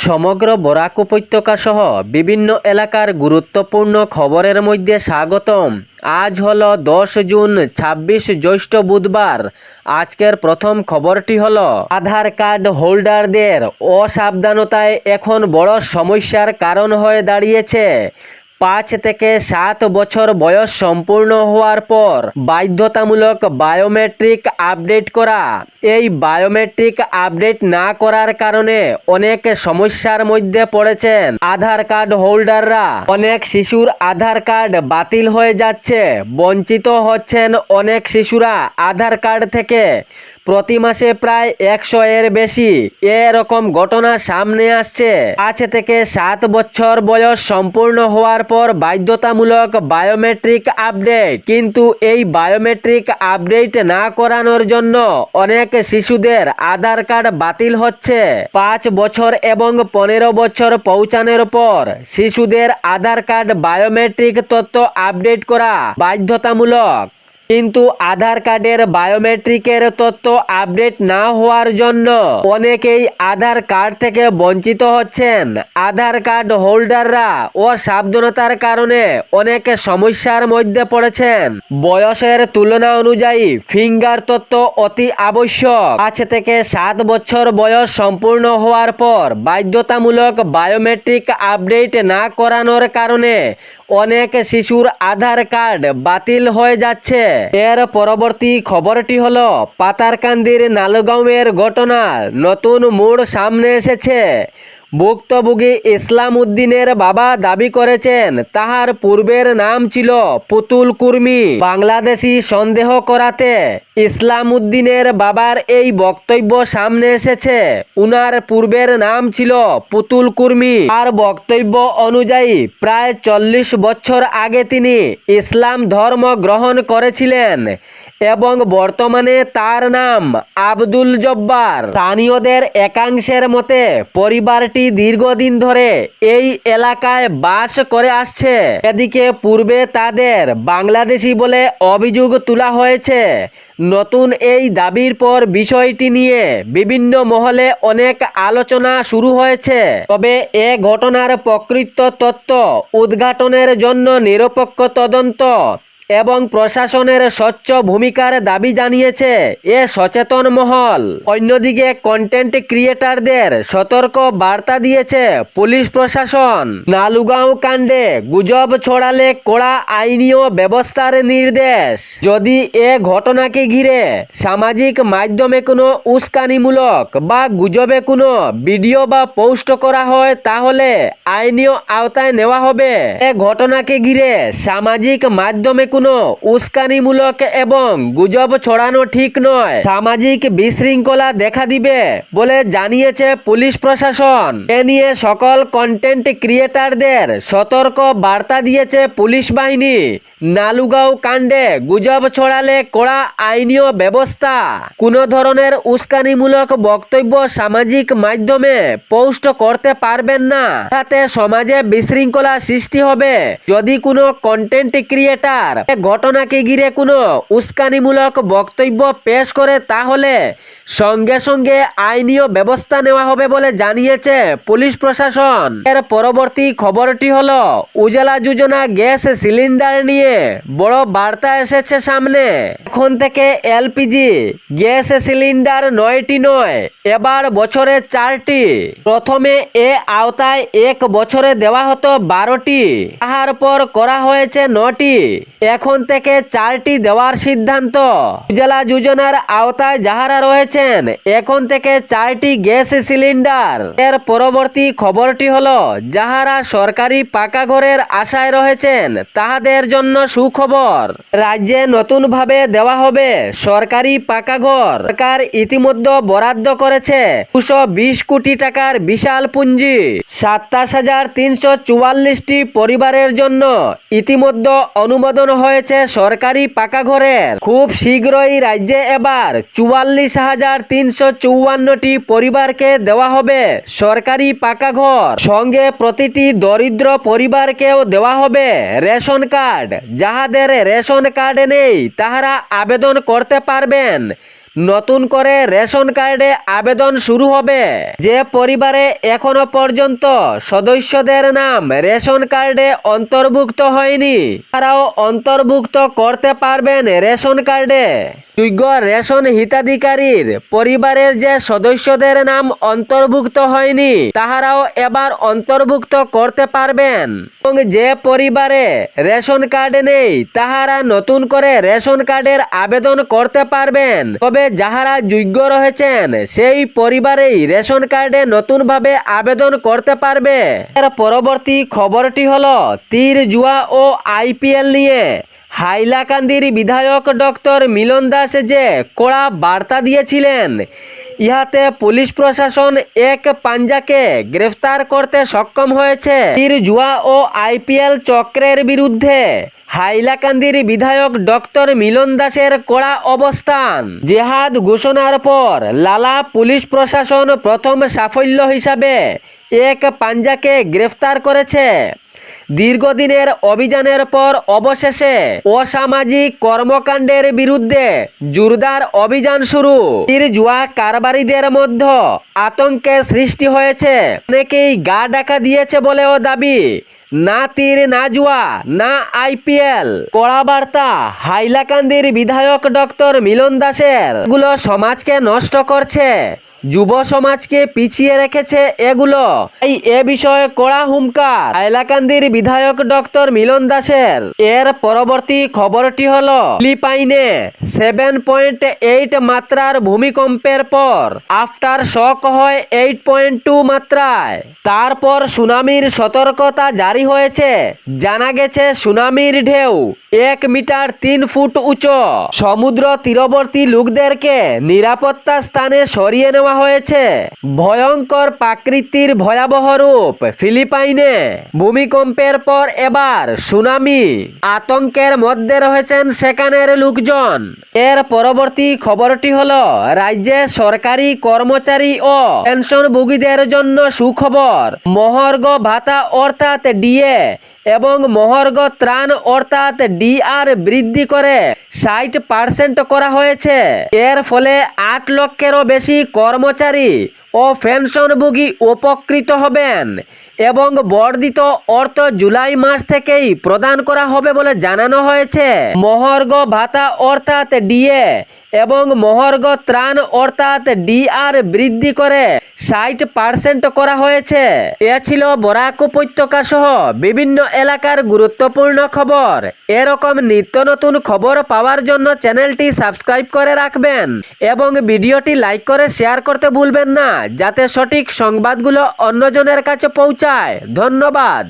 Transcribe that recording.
সমগ্র বরাক উপত্যকা সহ বিভিন্ন এলাকার গুরুত্বপূর্ণ খবরের মধ্যে স্বাগতম। আজ হলো 10 জুন 26 জ্যৈষ্ঠ বুধবার। আজকের প্রথম খবরটি হলো আধার কার্ড হোল্ডারদের অসাবধানতায় এখন বড় সমস্যার কারণ হয়ে দাঁড়িয়েছে। 5 থেকে 7 বছর বয়স সম্পূর্ণ হওয়ার পর বাধ্যতামূলক বায়োমেট্রিক আপডেট করা। এই বায়োমেট্রিক আপডেট না করার কারণে অনেক সমস্যার মধ্যে পড়েছেন আধার কার্ড হোল্ডাররা। অনেক শিশুর আধার কার্ড বাতিল হয়ে যাচ্ছে, বঞ্চিত হচ্ছেন অনেক শিশুরা আধার কার্ড থেকে। প্রতি মাসে প্রায় 100 এর বেশি এরকম ঘটনা সামনে আসছে। 5 থেকে 7 বছর বয়স সম্পূর্ণ হওয়ার পর বাধ্যতামূলক বায়োমেট্রিক আপডেট, কিন্তু এই বায়োমেট্রিক আপডেট না করানোর জন্য অনেক শিশুদের আধার কার্ড বাতিল হচ্ছে। 5 বছর এবং 15 বছর পৌঁছানোর পর শিশুদের আধার কার্ড বায়োমেট্রিক তথ্য আপডেট করা বাধ্যতামূলক, কিন্তু আধার কার্ডের বায়োমেট্রিকের তথ্য আপডেট না হওয়ার জন্য অনেকেই আধার কার্ড থেকে বঞ্চিত হচ্ছেন। আধার কার্ড হোল্ডাররা অসাবধানতার কারণে অনেক সমস্যার মধ্যে পড়েছেন। বয়সের তুলনা অনুযায়ী ফিঙ্গার তথ্য অতি আবশ্যক। 5 থেকে 7 বছর বয়স সম্পূর্ণ হওয়ার পর বাধ্যতামূলক বায়োমেট্রিক আপডেট না করানোর কারণে অনেক শিশুর আধার কার্ড বাতিল হয়ে যাচ্ছে। এর পরবর্তী খবরটি হলো পাতারকান্দির নালগাঁওয়ের ঘটনার নতুন মোড় সামনে এসেছে। ভুক্তভোগী ইসলাম উদ্দিনের বাবা দাবি করেছেন তাহার পূর্বের নাম ছিল পুতুল কুর্মি। বাংলাদেশি সন্দেহ করাতে ইসলাম উদ্দিনের বাবার এই বক্তব্য সামনে এসেছে। উনার পূর্বের নাম ছিল পুতুল কুর্মি। আর বক্তব্য অনুযায়ী প্রায় 40 বছর আগে তিনি ইসলাম ধর্ম গ্রহণ করেছিলেন এবং বর্তমানে তার নাম আব্দুল জব্বার। স্থানীয়দের একাংশের মতে পরিবারটি দীর্ঘদিন ধরে এই এলাকায় বাস করে আসছে। এদিকে পূর্বে তাদের বাংলাদেশি বলে অভিযোগ তোলা হয়েছে। নতুন এই দাবির পর বিষয়টি নিয়ে বিভিন্ন মহলে অনেক আলোচনা শুরু হয়েছে। তবে এ ঘটনার প্রকৃত তথ্য উদ্ঘাটনের জন্য নিরপেক্ষ তদন্ত এবং প্রশাসনের স্বচ্ছ ভূমিকার দাবি জানিয়েছে এ সচেতন মহল। অন্যদিকে কন্টেন্ট ক্রিয়েটারদের সতর্ক বার্তা দিয়েছে পুলিশ প্রশাসন। নালুগাঁও কাণ্ডে গুজব ছড়ালে কড়া আইনীয় ব্যবস্থার নির্দেশ। যদি এ ঘটনাকে ঘিরে সামাজিক মাধ্যমে কোনো উস্কানিমূলক বা গুজবে কোনো ভিডিও বা পোস্ট করা হয় তাহলে আইনীয় আওতায় নেওয়া হবে। এ ঘটনাকে ঘিরে সামাজিক মাধ্যমে কোনো উস্কানিমূলক এবং গুজব ছড়ানো ঠিক নয়। সামাজিক বিশৃঙ্খলা দেখা দিবে বলে জানিয়েছে পুলিশ প্রশাসন। এ নিয়ে সকল কন্টেন্ট ক্রিয়েটারদের সতর্ক বার্তা দিয়েছে পুলিশ বাহিনী। নালুগাঁও কাণ্ডে গুজব ছড়ালে কড়া আইনীয় ব্যবস্থা। কোনো ধরনের উস্কানিমূলক বক্তব্য সামাজিক মাধ্যমে পোস্ট করতে পারবেন না, তাতে সমাজে বিশৃঙ্খলা সৃষ্টি হবে। যদি কোনো কন্টেন্ট ক্রিয়েটার ঘটনাকে ঘিরে কোনো উস্কানিমূলক বক্তব্য পেশ করে তাহলে সঙ্গে সঙ্গে আইনীয় ব্যবস্থা নেওয়া হবে বলে জানিয়েছে পুলিশ প্রশাসন। এর পরবর্তী খবরটি হলো উজালা যোজনা গ্যাস সিলিন্ডার নিয়ে বড় বার্তা এসেছে সামনে। এখন থেকে এলপিজি গ্যাস সিলিন্ডার 9টি নয়, এবার বছরে 4টি। প্রথমে এ আওতায় 1 বছরে দেওয়া হতো 12টি, তাহার পর করা হয়েছে 9টি। এখন থেকে 4টি দেওয়ার সিদ্ধান্ত। উজালা যোজনার আওতায় যাহারা রয়েছেন এখন থেকে 4টি গ্যাস সিলিন্ডার। এর পরবর্তী খবরটি হলো যাহারা সরকারি পাকা ঘরের আশায় রয়েছেন তাহাদের জন্য সুখবর। রাজ্যে নতুনভাবে দেওয়া হবে সরকারি পাকা ঘর। সরকার ইতিমধ্যে বরাদ্দ করেছে 220 কোটি টাকার বিশাল পুঁজি। 27,344টি পরিবারের জন্য ইতিমধ্যে অনুমোদন হয়েছে সরকারি পাকা ঘরের। খুব শীঘ্রই রাজ্যে এবার 44,354টি পরিবারকে দেওয়া হবে সরকারি পাকা ঘর। সঙ্গে প্রতিটি দরিদ্র পরিবারকেও দেওয়া হবে রেশন কার্ড। যাহাদের রেশন কার্ড নেই তাহারা আবেদন করতে পারবেন নতুন করে রেশন কার্ডে আবেদন শুরু হবে। যে পরিবারে এখনো পর্যন্ত সদস্যদের নাম রেশন কার্ডে অন্তর্ভুক্ত হয়নি তারাও অন্তর্ভুক্ত করতে পারবেন রেশন কার্ডে। যোগ্য রেশন হিতাধিকারীর পরিবারের যে সদস্যদের নাম অন্তর্ভুক্ত হয়নি তাহারাও এবার অন্তর্ভুক্ত করতে পারবেন এবং যে পরিবারে রেশন কার্ড নেই তাহারা নতুন করে রেশন কার্ডের আবেদন করতে পারবেন। তবে যাহারা যোগ্য রয়েছেন সেই পরিবারেই রেশন কার্ডে নতুনভাবে আবেদন করতে পারবে। এর পরবর্তী খবরটি হলো তীর জুয়া ও আইপিএল নিয়ে হাইলাকান্দির বিধায়ক ডক্টর মিলন দাস যে কড়া বার্তা দিয়েছিলেন, ইহাতে পুলিশ প্রশাসন এক পাঞ্জাকে গ্রেফতার করতে সক্ষম হয়েছে। তীর জুয়া ও আইপিএল চক্রের বিরুদ্ধে হাইলাকান্দির বিধায়ক ডক্টর মিলন দাসের কড়া অবস্থান। জেহাদ ঘোষণার পর লালা পুলিশ প্রশাসন প্রথম সাফল্য হিসাবে এক পাঞ্জাকে গ্রেফতার করেছে। দীর্ঘদিনের অভিযানের পর অবশেষে অসামাজিক কর্মকাণ্ডের বিরুদ্ধে জোরদার অভিযান শুরু। তীর জুয়া কারবারিদের মধ্যে আতঙ্কের সৃষ্টি হয়েছে। অনেকেই গা ঢাকা দিয়েছে বলেও দাবি। না তীর না জুয়া না আইপিএল। কড়া বার্তা হাইলাকান্দির বিধায়ক ডক্টর মিলন দাসের। এগুলো সমাজকে নষ্ট করছে, যুব সমাজকে পিছিয়ে রেখেছে এগুলো। এ বিষয়ে কড়া হুঙ্কার হাইলাকান্দির বিধায়ক ডক্টর মিলন দাসের। এর পরবর্তী খবরটি হলো ফিলিপাইনে 7.8 মাত্রার ভূমিকম্পের পর আফটার শক হয় 8.2 মাত্রায়। তারপর সুনামির সতর্কতা জারি হয়েছে। জানা গেছে সুনামির ঢেউ 1 মিটার 3 ফুট উঁচু। সমুদ্র তীরবর্তী লোকদেরকে নিরাপত্তা স্থানে সরিয়ে নেওয়া হয়েছে। ভয়ঙ্কর প্রাকৃতির ভয়াবহ রূপ ফিলিপাইনে। ভূমিকম্পের পর এবার সুনামি। আতঙ্কের মধ্যে রয়েছেন সেখানের লোকজন। এর পরবর্তী খবরটি হলো রাজ্যে সরকারি কর্মচারী ও পেনশনভোগীদের জন্য সুখবর। মহার্ঘ ভাতা অর্থাৎ ডিএ এবং মহার্ঘ ত্রাণ অর্থাৎ ডিআর বৃদ্ধি করে 60% করা হয়েছে। এর ফলে 8 লক্ষেরও বেশি কর্মচারী ও পেনশনভোগী উপকৃত হবেন এবং বর্ধিত অর্থ জুলাই মাস থেকেই প্রদান করা হবে বলে জানানো হয়েছে। মহার্ঘ ভাতা অর্থাৎ ডিএ এবং মহার্ঘ ত্রাণ অর্থাৎ ডিআর বৃদ্ধি করে 60% করা হয়েছে। এ ছিল বরাক উপত্যকা সহ বিভিন্ন এলাকার গুরুত্বপূর্ণ খবর। এরকম নিত্য নতুন খবর পাওয়ার জন্য চ্যানেলটি সাবস্ক্রাইব করে রাখবেন এবং ভিডিওটি লাইক করে শেয়ার করতে ভুলবেন না, যাতে সঠিক সংবাদগুলো অন্যজনের কাছে পৌঁছায়। ধন্যবাদ।